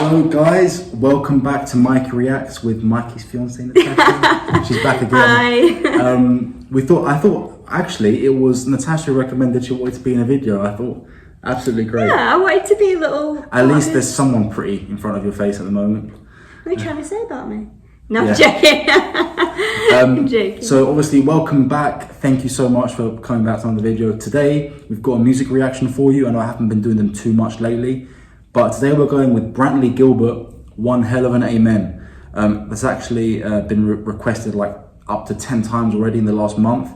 So guys, welcome back to Mikey Reacts with Mikey's fiancé Natasha. She's back again. Hi. I thought actually it was Natasha recommended she wanted to be in a video. I thought absolutely great. Yeah, I wanted to be a little... At least there's someone pretty in front of your face at the moment. What are you trying to say about me? No, Yeah. I'm joking. I'm joking. So obviously welcome back. Thank you so much for coming back to another video. Today we've got a music reaction for you. I know I haven't been doing them too much lately, but today we're going with Brantley Gilbert, One Hell of an Amen. That's actually been requested like up to 10 times already in the last month.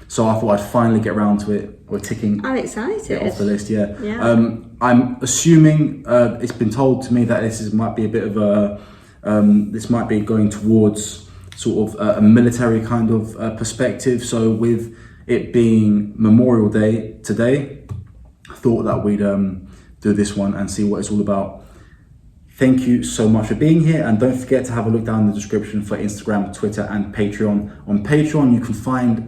So I thought I'd finally get around to it. We're ticking I'm excited. it off the list, yeah. Yeah. I'm assuming it's been told to me that might be a bit of a, this might be going towards sort of a military kind of perspective. So with it being Memorial Day today, I thought that we'd do this one and see what it's all about. Thank you so much for being here, and don't forget to have a look down in the description for Instagram, Twitter and Patreon. On Patreon you can find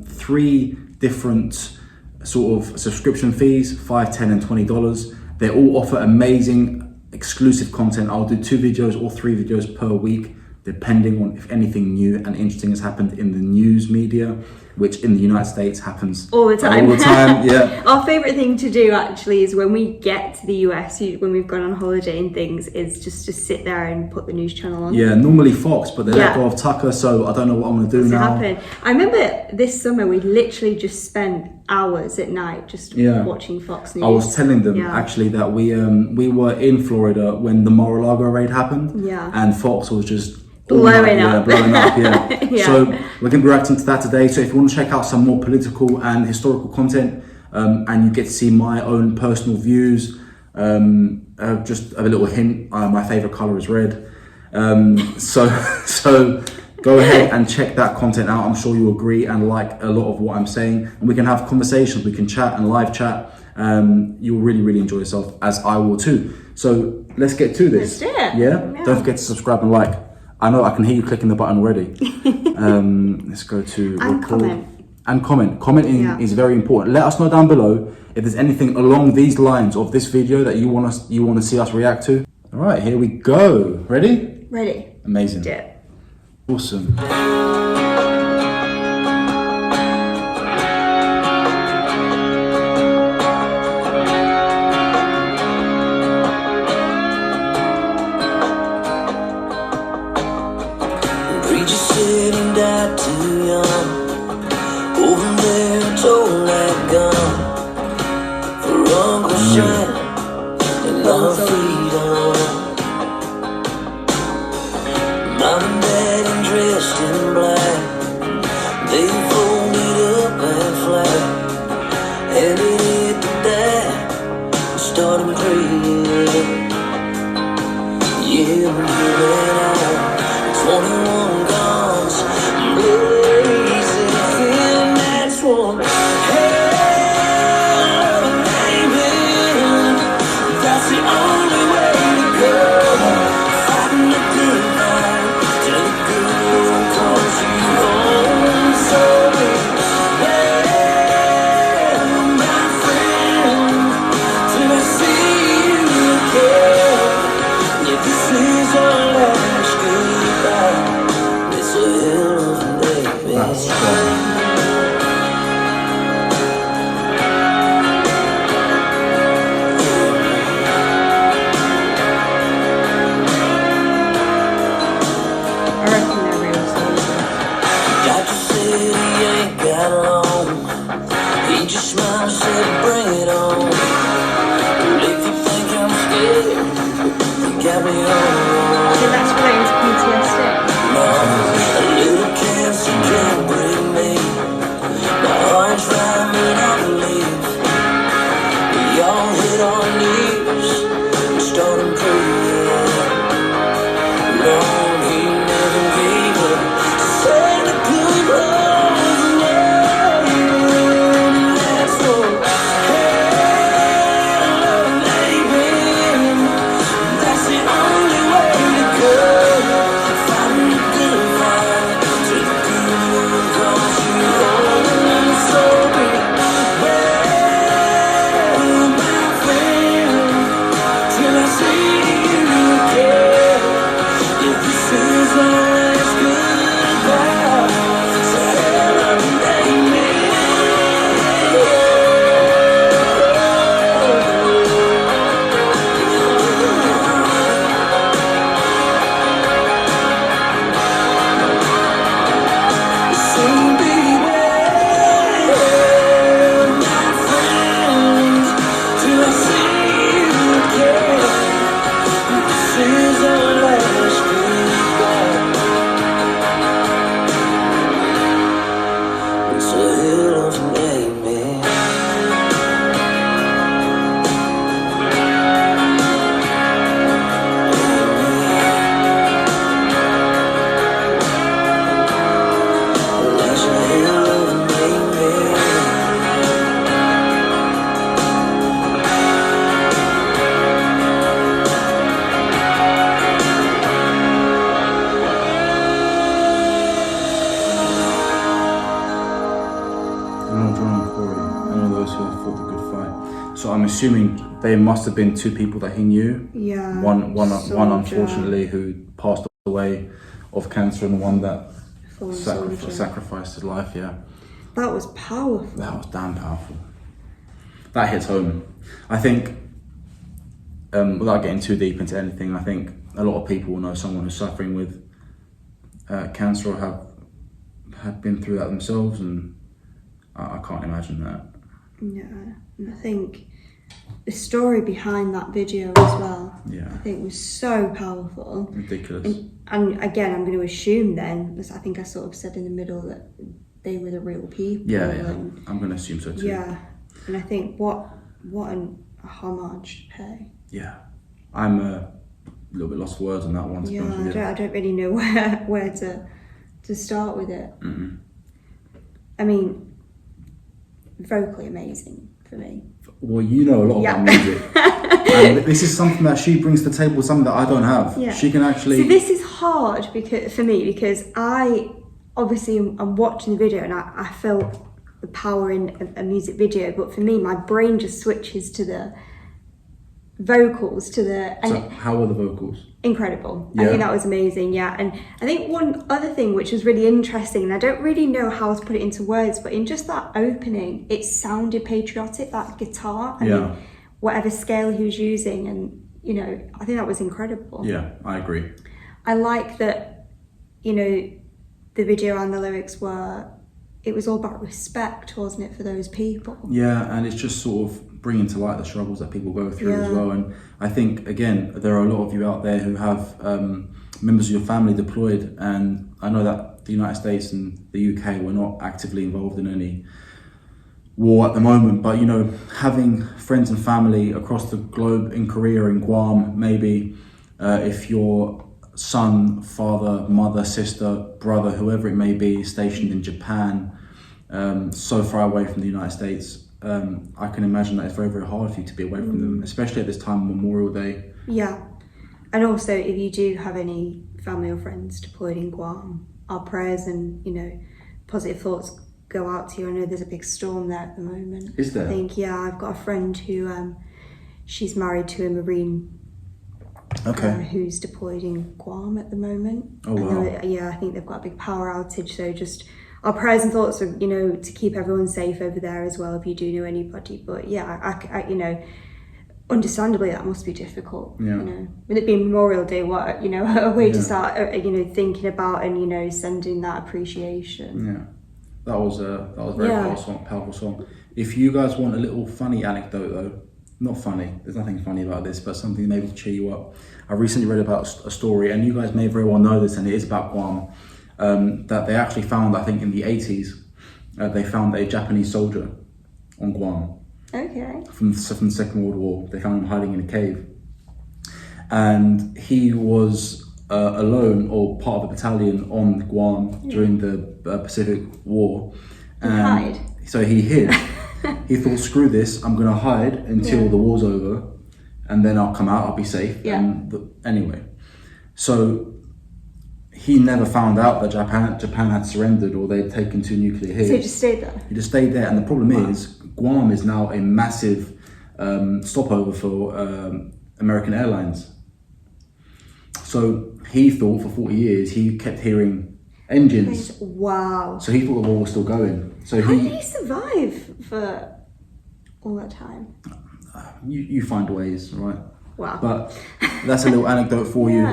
3 different sort of subscription fees, $5, $10 and $20. They all offer amazing exclusive content. I'll do 2 videos or 3 videos per week, depending on if anything new and interesting has happened in the news media, which in the United States happens all the time. All the time, yeah. Our favourite thing to do actually is when we get to the US, when we've gone on holiday and things, is just to sit there and put the news channel on. Yeah, normally Fox, but they let go of Tucker, so I don't know what I'm going to do now. I remember this summer we literally just spent hours at night just watching Fox News. I was telling them actually that we were in Florida when the Mar-a-Lago raid happened, and Fox was just blowing up. Yeah. So we're going to be reacting to that today. So if you want to check out some more political and historical content, and you get to see my own personal views, just a little hint, my favorite color is red. So go ahead and check that content out. I'm sure you'll agree and like a lot of what I'm saying, and we can have conversations, we can chat and live chat. You'll really enjoy yourself, as I will too. So let's get to this. Let's do it. Yeah? Don't forget to subscribe and like. I know I can hear you clicking the button already. Let's go to record. And comment. Commenting is very important. Let us know down below if there's anything along these lines of this video that you want to see us react to. All right, here we go. Ready? Ready. Amazing. Do it. Awesome. Sitting died too young. Over there, told that gun for Uncle Sam and love freedom. Mom and Dad dressed in black, they folded up and flat, handed it to Dad and started praying. Yeah, we ran out 21 guns, blazing, feeling that's one hell of an amen. That's the only way to go. Fighting the good fight till the good one calls you home. So hey, my friend, till I see you again. Yeah, this is our last goodbye. It's a hell of a day, baby. That's strong. I reckon they're real soldiers. Doctor said he ain't got long. He just smiled and said, bring it on. Well, if you think I'm scared, you got me on. So that's related to PTSD. No, a little cancer can't break me. My heart's right when I believe. We all hit our knees and started praying. Lord, he never gave up. Santa Claus was waiting. That's for hell of an amen. That's the only way to go. Fighting the good fight. So I'm assuming they must have been two people that he knew. Yeah. One soldier. unfortunately who passed away of cancer, and one that Fallen soldier. sacrificed his life. Yeah. That was powerful. That was damn powerful. That hits home. I think, without getting too deep into anything, I think a lot of people will know someone who's suffering with cancer or have been through that themselves, and I can't imagine that. Yeah, and I think the story behind that video as well, Yeah. I think was so powerful. Ridiculous. And again, I'm going to assume then, because I think I sort of said in the middle that they were the real people. Yeah, and, I'm going to assume so too. yeah, and I think what a homage to pay. Yeah. I'm a little bit lost for words on that one, to be honest with you. I don't really know where to start with it. Mm-mm. I mean, vocally amazing for me. Well, you know a lot about music. And this is something that she brings to the table, something that I don't have. Yeah. She can actually... See, this is hard for me because I'm watching the video and I felt the power in a music video, but for me, my brain just switches to the vocals, So how were the vocals? Incredible. Yeah. I think that was amazing, yeah. And I think one other thing which was really interesting, and I don't really know how to put it into words, but in just that opening, it sounded patriotic, that guitar, and whatever scale he was using, and I think that was incredible. Yeah, I agree. I like that, the video and the lyrics it was all about respect, wasn't it, for those people? Yeah, and it's just sort of bringing to light the struggles that people go through as Yeah. well. And I think, again, there are a lot of you out there who have members of your family deployed, and I know that the United States and the UK were not actively involved in any war at the moment, but having friends and family across the globe, in Korea, in Guam, maybe if your son, father, mother, sister, brother, whoever it may be, stationed in Japan, so far away from the United States, I can imagine that it's very, very hard for you to be away from them, especially at this time on Memorial Day. Yeah. And also, if you do have any family or friends deployed in Guam, our prayers and, positive thoughts go out to you. I know there's a big storm there at the moment. Is there? I think, yeah, I've got a friend who, she's married to a Marine who's deployed in Guam at the moment. Oh, wow. I think they've got a big power outage, so just our prayers and thoughts are, to keep everyone safe over there as well, if you do know anybody. But yeah, I understandably that must be difficult. Yeah. With it being Memorial Day, a way to start, thinking about and sending that appreciation. Yeah, that was a very powerful song. If you guys want a little funny anecdote though, not funny, there's nothing funny about this, but something maybe to cheer you up. I recently read about a story, and you guys may very well know this, and it is about Guam, that they actually found, I think in the 80s, they found a Japanese soldier on Guam. Okay. From the Second World War. They found him hiding in a cave. And he was alone, or part of a battalion on Guam during the Pacific War. Hide? So he hid. He thought, screw this, I'm going to hide until the war's over, and then I'll come out, I'll be safe. Yeah. Anyway, so he never found out that Japan had surrendered or they'd taken two nuclear hits. So he just stayed there? He just stayed there, and the problem is, Guam is now a massive stopover for American Airlines. So he thought for 40 years, he kept hearing engines. Wow. So he thought the war was still going. So How did he survive for all that time? You find ways, right? Wow. But that's a little anecdote for you.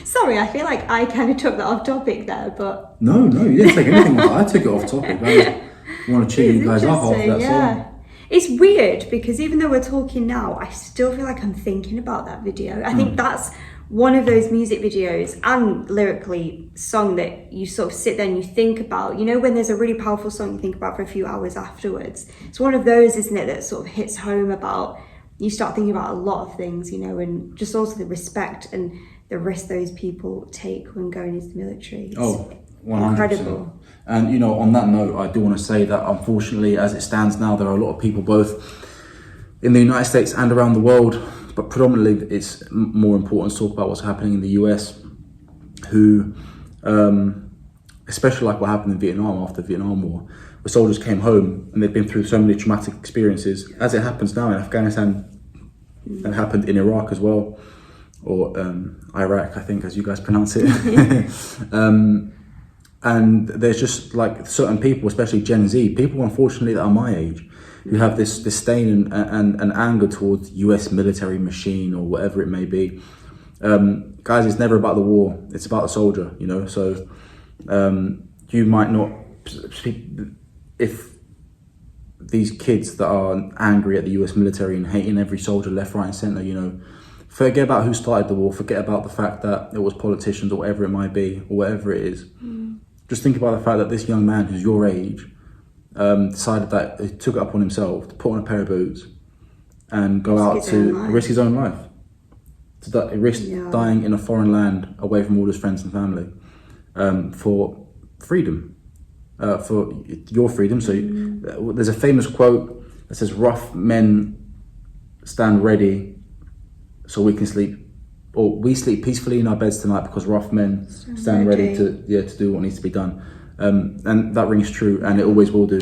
Sorry, I feel like I kind of took that off topic there, but... No, you didn't take anything off. I took it off topic. I want to cheer you guys up after that song. It's weird because even though we're talking now, I still feel like I'm thinking about that video. I think that's one of those music videos and lyrically song that you sort of sit there and you think about. When there's a really powerful song you think about for a few hours afterwards. It's one of those, isn't it, that sort of hits home about, you start thinking about a lot of things, and just also the respect and the risk those people take when going into the military. It's 100%. incredible. And on that note, I do want to say that unfortunately, as it stands now, there are a lot of people both in the United States and around the world, but predominantly it's more important to talk about what's happening in the US, who, especially like what happened in Vietnam after the Vietnam War, where soldiers came home and they'd been through so many traumatic experiences, as it happens now in Afghanistan, and happened in Iraq as well, or Iraq, I think, as you guys pronounce it. And there's just like certain people, especially Gen Z, people unfortunately that are my age, who have this disdain and anger towards US military machine or whatever it may be. Guys, it's never about the war, it's about the soldier, you know. So you might not, if these kids that are angry at the US military and hating every soldier left, right and centre, you know, forget about who started the war, forget about the fact that it was politicians or whatever it might be, or whatever it is. Just think about the fact that this young man who's your age decided that he took it upon himself to put on a pair of boots and go out to risk his own life. To risk dying in a foreign land away from all his friends and family for freedom, for your freedom. So there's a famous quote that says, "Rough men stand ready so we can sleep, or we sleep peacefully in our beds tonight because rough men stand ready to do what needs to be done." And that rings true, and it always will do.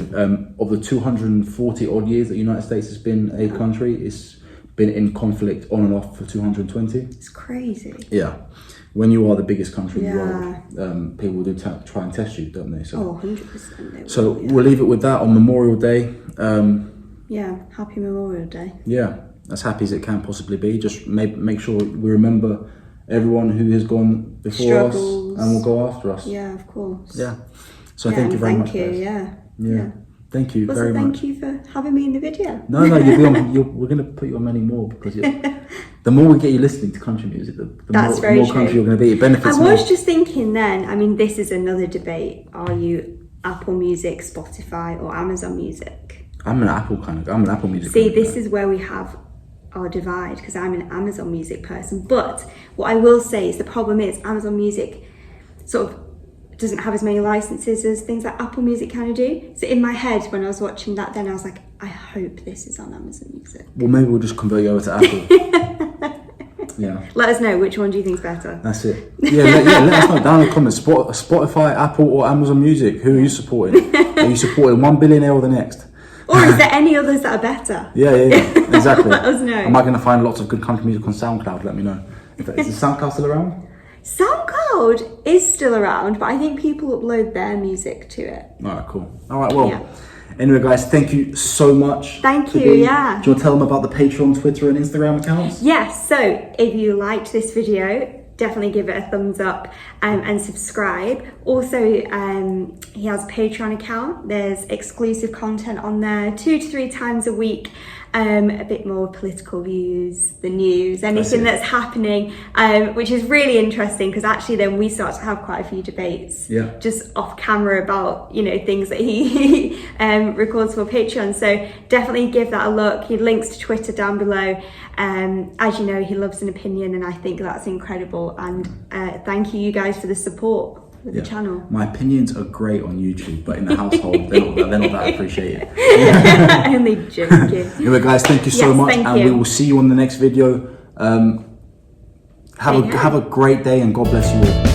Of the 240 odd years that the United States has been a country, it's been in conflict on and off for 220. It's crazy. Yeah. When you are the biggest country in the world, people do try and test you, don't they? So, 100%. So we'll leave it with that on Memorial Day. Happy Memorial Day. Yeah, as happy as it can possibly be. Just make sure we remember everyone who has gone before us and will go after us. Yeah, of course. Yeah. So thank you very much. Thank you. Guys. Yeah. Thank you very much. Thank you for having me in the video. No, you'll be on. We're going to put you on many more because the more we get you listening to country music, the more country you're going to be. It benefits more. I was just thinking then, I mean, this is another debate. Are you Apple Music, Spotify or Amazon Music? I'm an Apple Music. See, this is where we have our divide because I'm an Amazon Music person. But what I will say is the problem is Amazon Music sort of doesn't have as many licenses as things like Apple Music kind of do. So in my head, when I was watching that, then I was like, I hope this is on Amazon Music. Well, maybe we'll just convert you over to Apple. Yeah. Let us know which one do you think's better. That's it. Let us know down in the comments. Spotify, Apple, or Amazon Music. Who are you supporting? Are you supporting one billionaire or the next? Or is there any others that are better? Yeah, exactly. Let us know. Am I going to find lots of good country music on SoundCloud? Let me know. Is the SoundCloud still around? SoundCloud is still around, but I think people upload their music to it. All right, cool. All right, well, anyway, guys, thank you so much. Thank you, Do you want to tell them about the Patreon, Twitter, and Instagram accounts? Yes, so if you liked this video, definitely give it a thumbs up and subscribe. Also, he has a Patreon account. There's exclusive content on there 2 to 3 times a week. A bit more political views, the news, anything that's happening, which is really interesting because actually then we start to have quite a few debates just off camera about, you know, things that he records for Patreon. So definitely give that a look. He links to Twitter down below. As you know, he loves an opinion and I think that's incredible. And thank you guys for the support. The channel. My opinions are great on YouTube, but in the household, they're not that appreciated. Only joking. Anyway, guys, thank you so much, and we will see you on the next video. Have a great day, and God bless you all.